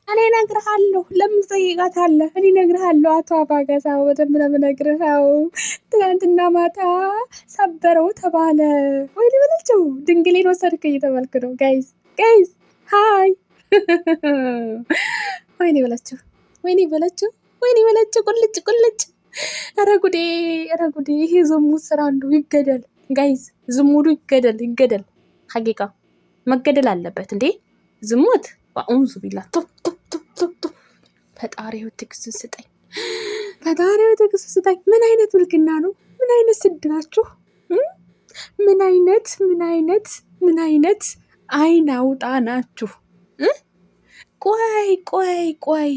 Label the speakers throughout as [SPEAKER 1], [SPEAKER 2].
[SPEAKER 1] እኔ እነግርሃለሁ። ለምን ትጠይቃታለህ? እኔ እነግርሃለሁ። አቶ አባገሳ በደንብ ነው የምነግርህ። ትናንትና ማታ ሰበረው ተባለ። ወይ ልበላቸው ድንግሌን ወሰድክ እየተባልክ ነው። ጋይዝ ሀይ ወይኔ በላቸው፣ ወይኔ በላቸው፣ ወይኔ በላቸው። ቁልጭ ኧረ ጉዴ፣ ኧረ ጉዴ። ይሄ ዝሙት ስራ አንዱ ይገደል ጋይዝ፣ ዝሙዱ ይገደል። ሀቂቃ መገደል አለበት እንዴ ዝሙት። በአውንዙ ቢላ ፈጣሪው ትዕግስት ስጠኝ፣ ፈጣሪው ትዕግስት ስጠኝ። ምን አይነት ብልግና ነው? ምን አይነት ስድ ናችሁ? ምን አይነት አይን አውጣ ናችሁ? ቆይ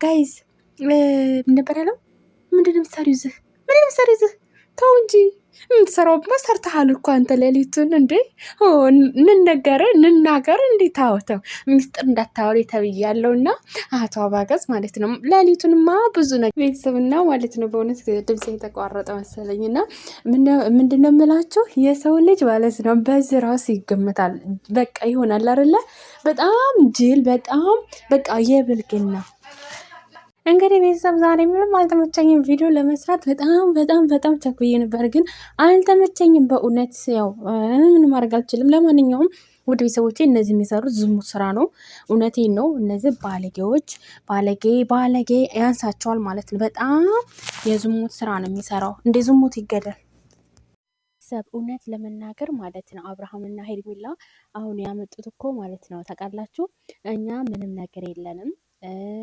[SPEAKER 1] ጋይዝ ምን ነበር ያለው? ምንድን ምሳሌ ይዝህ ተው እንጂ የምትሰራውማ ሰርተሃል እኮ አንተ። ሌሊቱን እንዴ እንናገር እንዴ? ታወተው ሚስጥር እንዳታወሪ ተብያለሁ። እና አቶ አባገዝ ማለት ነው ሌሊቱንማ ብዙ ነገር ቤተሰብና ማለት ነው። በእውነት ድምፅ የተቋረጠ መሰለኝ። እና ምንድነው የምላችሁ የሰው ልጅ ማለት ነው በዚህ ራሱ ይገምታል። በቃ ይሆናል አይደለ? በጣም ጅል፣ በጣም በቃ የብልግና እንግዲህ ቤተሰብ ዛሬ ምንም አልተመቸኝም ቪዲዮ ለመስራት በጣም ቸኩዬ ነበር፣ ግን አልተመቸኝም በእውነት። ያው ምን ማድረግ አልችልም። ለማንኛውም ውድ ቤተሰቦቼ እነዚህ የሚሰሩት ዝሙት ስራ ነው። እውነቴን ነው። እነዚህ ባለጌዎች ባለጌ ያንሳቸዋል ማለት ነው። በጣም የዝሙት ስራ ነው የሚሰራው። እንደ ዝሙት ይገደል። ሰብ እውነት ለመናገር ማለት ነው አብርሃምና ሄርሜላ አሁን ያመጡት እኮ ማለት ነው ታውቃላችሁ፣ እኛ ምንም ነገር የለንም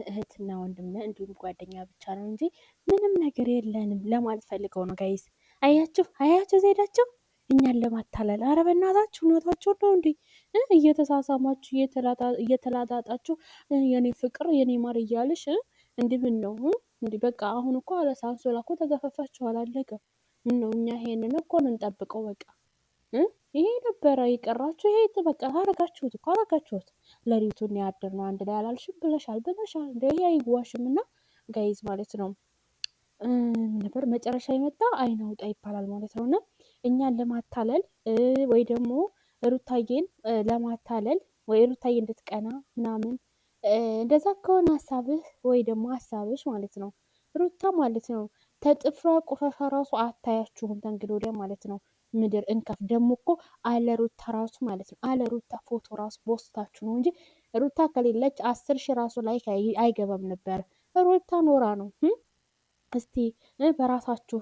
[SPEAKER 1] እህትና ወንድምና እንዲሁም ጓደኛ ብቻ ነው እንጂ ምንም ነገር የለንም ለማለት ፈልገው ነው። ጋይስ አያችሁ ዜዳቸው እኛን ለማታለል። አረ በእናታችሁ እውነታችሁ ነው እንዴ? እየተሳሳማችሁ እየተላጣጣችሁ የኔ ፍቅር የኔ ማር እያልሽ እንዲህ ምን ነው እንዲህ? በቃ አሁን እኮ አለሳንሶላ እኮ ተገፈፋችኋል። አለቀ። ምን ነው እኛ ይሄንን እኮ እንጠብቀው በቃ ይሄ ነበረ የቀራችሁ። ይሄ በቃ አረጋችሁት። ለሊቱን ያድር ነው አንድ ላይ አላልሽም? ብለሻል እንደ ይሄ አይዋሽም። እና ጋይዝ ማለት ነው ነበር መጨረሻ የመጣ አይን አውጣ ይባላል ማለት ነው። እና እኛን ለማታለል ወይ ደግሞ ሩታዬን ለማታለል ወይ ሩታዬ እንድትቀና ምናምን እንደዛ ከሆነ ሀሳብህ ወይ ደግሞ ሀሳብሽ ማለት ነው ሩታ ማለት ነው ተጥፍሯ ቆሻሻ ራሱ አታያችሁም ተንግዶ ወዲያ ማለት ነው። ምድር እንከፍ ደግሞ እኮ አለ ሩታ ራሱ ማለት ነው አለ ሩታ ፎቶ ራሱ ቦስታችሁ ነው እንጂ ሩታ ከሌለች 10,000 ራሱ ላይ አይገባም ነበር። ሩታ ኖራ ነው። እስቲ በራሳችሁ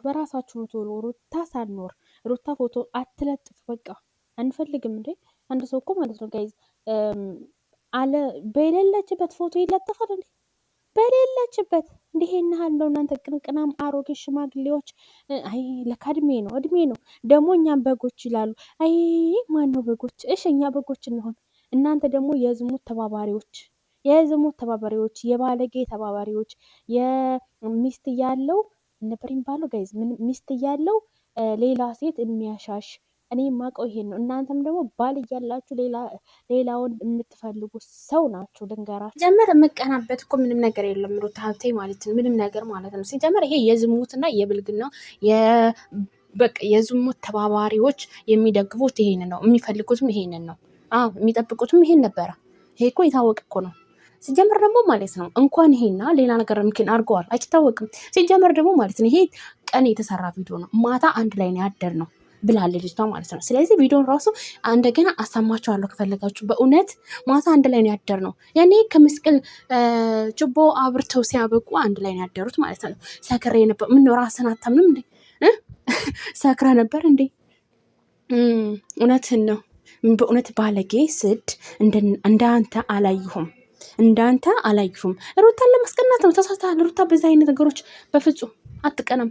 [SPEAKER 1] ነው ቶሎ ሩታ ሳኖር ሩታ ፎቶ አትለጥፍ። በቃ አንፈልግም እንዴ አንድ ሰው እኮ ማለት ነው ጋይዝ አለ በሌለችበት ፎቶ ይለጥፋል እንዴ? በሌለችበት እንዲህ እናሃለው እናንተ ቅንቅናም አሮጌ ሽማግሌዎች። አይ ለካ እድሜ ነው ደግሞ እኛም በጎች ይላሉ። አይ ማን ነው በጎች? እሺ እኛ በጎች እንሆን። እናንተ ደግሞ የዝሙት ተባባሪዎች፣ የባለጌ ተባባሪዎች፣ የሚስት እያለው ነበር የሚባለው ጋይዝ ሚስት እያለው ሌላ ሴት የሚያሻሽ እኔ የማውቀው ይሄን ነው። እናንተም ደግሞ ባል እያላችሁ ሌላውን የምትፈልጉ ሰው ናችሁ። ልንገራችሁ ጀመር የምቀናበት እኮ ምንም ነገር የለም ሩታ ሀብቴ ማለት ነው። ምንም ነገር ማለት ነው። ሲጀመር ይሄ የዝሙትና የብልግና በቃ የዝሙት ተባባሪዎች የሚደግፉት ይሄንን ነው፣ የሚፈልጉትም ይሄንን ነው። የሚጠብቁትም ይሄን ነበረ። ይሄ እኮ የታወቀ እኮ ነው። ሲጀመር ደግሞ ማለት ነው እንኳን ይሄና ሌላ ነገር ምክን አድርገዋል አይታወቅም። ሲጀመር ደግሞ ማለት ነው ይሄ ቀን የተሰራ ቪዲዮ ነው፣ ማታ አንድ ላይ ነው ያደር ነው ብላለ ልጅቷ ማለት ነው። ስለዚህ ቪዲዮን ራሱ እንደገና አሰማችኋለሁ ከፈለጋችሁ። በእውነት ማታ አንድ ላይ ነው ያደር ነው። ያኔ ከምስቅል ችቦ አብርተው ሲያበቁ አንድ ላይ ነው ያደሩት ማለት ነው። ሰክሬ ነበር። ምን ነው ራስን አታምንም እንዴ? ሰክረ ነበር እንዴ? እውነትን ነው። በእውነት ባለጌ ስድ እንዳንተ አላየሁም። ሩታን ለማስቀናት ነው። ተሳስተሃል ሩታ። በዛ አይነት ነገሮች በፍጹም አትቀናም።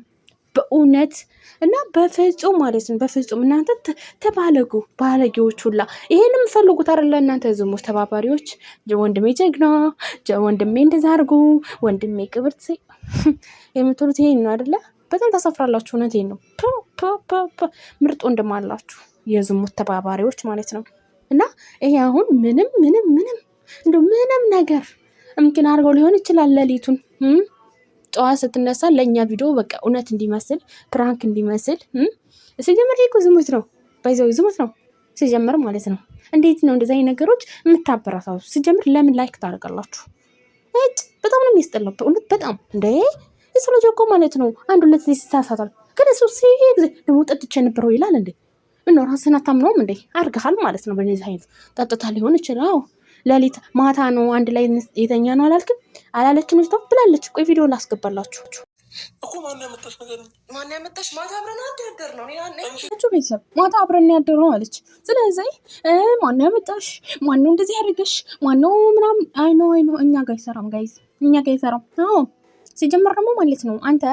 [SPEAKER 1] በእውነት እና በፍጹም ማለት ነው። በፍጹም እናንተ ተባለጉ ባለጌዎች ሁላ ይሄን የምፈልጉት አይደለ? እናንተ ዝሙት ተባባሪዎች፣ ወንድሜ ጀግና፣ ወንድሜ እንደዛ አድርጉ፣ ወንድሜ ቅብርት የምትሉት ይሄን ነው አይደለ? በጣም ታሳፍራላችሁ። እውነቴን ነው። ምርጥ ወንድም አላችሁ የዝሙት ተባባሪዎች ማለት ነው። እና ይሄ አሁን ምንም እንደው ምንም ነገር እምኪን አድርገው ሊሆን ይችላል ሌሊቱን ጠዋት ስትነሳ ለእኛ ቪዲዮ በቃ እውነት እንዲመስል ፕራንክ እንዲመስል ሲጀምር እኮ ዝሙት ነው ባይዘው ዝሙት ነው ሲጀምር ማለት ነው። እንዴት ነው እንደዚህ አይነት ነገሮች የምታበረታቱ? ሲጀምር ለምን ላይክ ታደርጋላችሁ? በጣም ነው የሚያስጠላው እውነት በጣም እንዴ። የሰው ልጅ እኮ ማለት ነው አንድ ሁለት ይሳሳታል። ግን እሱ ጊዜ ደግሞ ጠጥቼ ነበረው ይላል እንዴ። ምነው ራስህን አታምነውም እንዴ? አድርገሃል ማለት ነው። በነዚህ አይነት ጠጥታ ሊሆን ይችላል። ሌሊት ማታ ነው አንድ ላይ የተኛ ነው አላልክም? አላለችም ስቶፕ ብላለች። ቆይ ቪዲዮ ላስገባላችሁ
[SPEAKER 2] እኮ ማን ያመጣሽ ነገር ነው? ማን ያመጣሽ? ማታ አብረን ያደር ነው
[SPEAKER 1] ቤተሰብ ማታ አብረን ያደር ነው አለች። ስለዚህ ማን ያመጣሽ? ማነው እንደዚህ ያደርገሽ? ማነው ምናምን አይ ነው እኛ ጋር አይሰራም ጋይዝ፣ እኛ ጋር አይሰራም። አዎ ሲጀምር ደግሞ ማለት ነው አንተ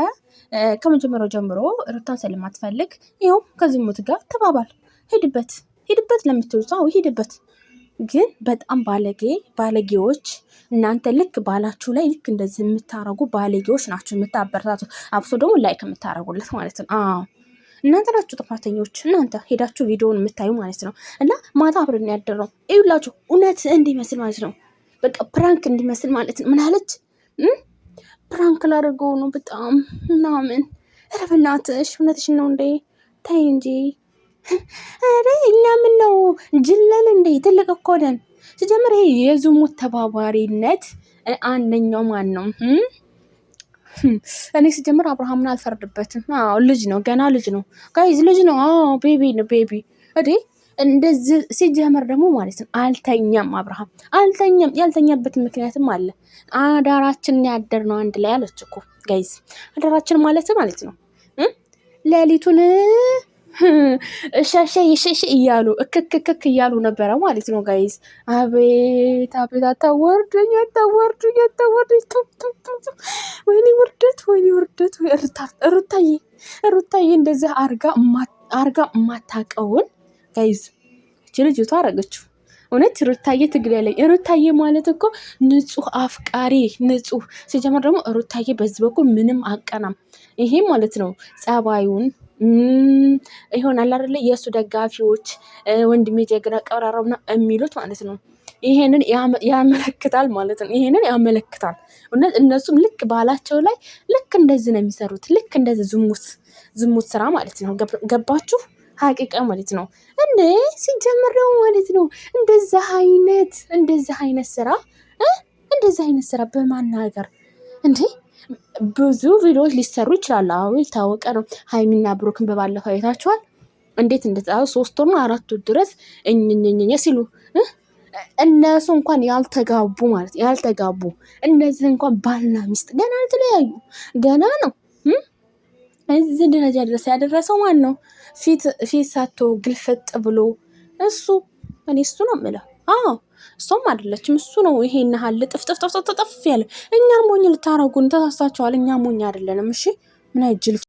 [SPEAKER 1] ከመጀመሪያው ጀምሮ ሩታን ስለማትፈልግ ይኸው ከዝሙት ጋር ተባባል። ሄድበት ለምትሉት አዎ ሄድበት። ግን በጣም ባለጌዎች እናንተ ልክ ባላችሁ ላይ ልክ እንደዚህ የምታረጉ ባለጌዎች ናቸው። የምታበረታቱ አብሶ ደግሞ ላይክ የምታረጉለት ማለት ነው። እናንተ ናችሁ ጥፋተኞች። እናንተ ሄዳችሁ ቪዲዮውን የምታዩ ማለት ነው። እና ማታ አብረን ያደረው ይኸውላችሁ እውነት እንዲመስል ማለት ነው። በቃ ፕራንክ እንዲመስል ማለት ነው። ምን አለች? ፕራንክ ላደርገው ነው በጣም ምናምን። ኧረ በእናትሽ እውነትሽን ነው እንዴ? ተይ እንጂ። ኧረ እኛ ምን ነው ጅለን እንዴ? ትልቅ እኮ ነን። ሲጀምር ይሄ የዝሙት ተባባሪነት አንደኛው ማን ነው? እኔ ሲጀምር አብርሃምን አልፈርድበትም። ልጅ ነው ገና ልጅ ነው ጋይዝ፣ ልጅ ነው። ቤቢ ነው ቤቢ እዴ እንደዚህ ሲጀመር ደግሞ ማለት ነው አልተኛም። አብርሃም አልተኛም። ያልተኛበት ምክንያትም አለ። አዳራችን ያደር ነው አንድ ላይ አለች እኮ ጋይዝ። አዳራችን ማለት ነው ሌሊቱን እሸሸ እያሉ እክክክክ እያሉ ነበረ ማለት ነው ጋይዝ። አቤት አታወርዱኝ፣ ወይኔ ውርደት። ሩታዬ እንደዚህ አርጋ የማታውቀውን ጋይዝ እቺ ልጅቷ አረገችው። እውነት ሩታዬ ትግል ያለኝ ሩታዬ ማለት እኮ ንጹህ አፍቃሪ ንጹህ። ሲጀመር ደግሞ ሩታዬ በዚህ በኩል ምንም አቀናም። ይሄ ማለት ነው ጸባዩን ይሆናል አይደለ? የእሱ ደጋፊዎች ወንድሜ ጀግና ቀብራራውና የሚሉት ማለት ነው። ይሄንን ያመለክታል ማለት ነው። ይሄንን ያመለክታል። እውነት እነሱም ልክ ባላቸው ላይ ልክ እንደዚህ ነው የሚሰሩት። ልክ እንደዚህ ዝሙት ስራ ማለት ነው። ገባችሁ? ሀቂቃ ማለት ነው። እንዴ ሲጀምር ደግሞ ማለት ነው እንደዚህ አይነት ስራ በማናገር እንዴ ብዙ ቪዲዮዎች ሊሰሩ ይችላሉ። አዎ የታወቀ ነው። ሀይሚና ብሩክን በባለፈው አይታችኋል። እንዴት እንደተጣሉ 3 ወር 4 ወር ድረስ እኝኝኝኝ ሲሉ እነሱ እንኳን ያልተጋቡ እነዚህ እንኳን ባልና ሚስት ገና አልተለያዩ ገና ነው። እዚህ ደረጃ ድረስ ያደረሰው ማን ነው? ፊት ሳቶ ግልፈጥ ብሎ እሱ ነው የምለው። እሷም አይደለችም እሱ ነው። ይሄን ያህል ጥፍጥፍ ያለ እኛን ሞኝ ልታረጉን ተሳስታችኋል። እኛ ሞኝ አይደለንም። እሺ ምን አይጅል